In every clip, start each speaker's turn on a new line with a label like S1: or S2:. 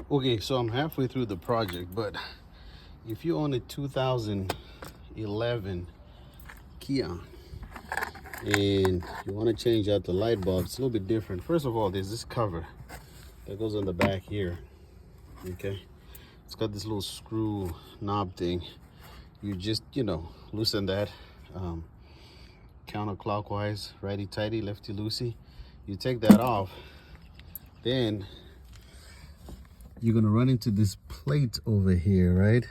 S1: Okay, so I'm halfway through the project, but if you own a 2011 Kia and you want to change out the light bulb, it's a little bit different. First of all, there's this cover that goes on the back here. Okay, it's got this little screw knob thing. You just, loosen that counterclockwise, righty tighty, lefty loosey. You take that off, then you're gonna run into this plate over here, right?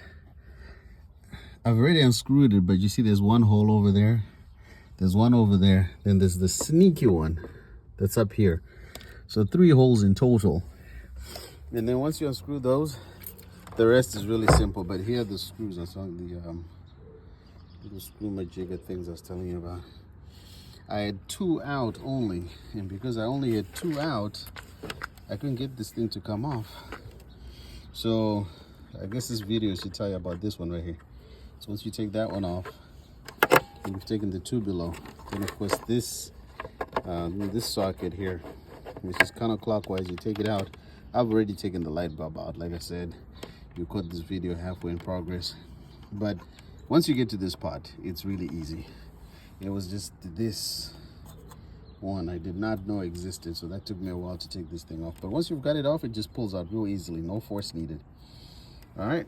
S1: I've already unscrewed it, but you see there's one hole over there, there's one over there, then there's the sneaky one that's up here. So 3 holes in total. And then once you unscrew those, the rest is really simple. But here are the screws. That's on the little screw majigger things I was telling you about. I had 2 out only, and because I only had 2 out, I couldn't get this thing to come off. So I guess this video should tell you about this one right here. So once you take that one off, and you've taken the 2 below, then of course this socket here, which is counterclockwise, you take it out. I've already taken the light bulb out. Like I said, you caught this video halfway in progress. But once you get to this part, it's really easy. It was just this one I did not know existed, so that took me a while to take this thing off. But once you've got it off, it just pulls out real easily, no force needed. All right.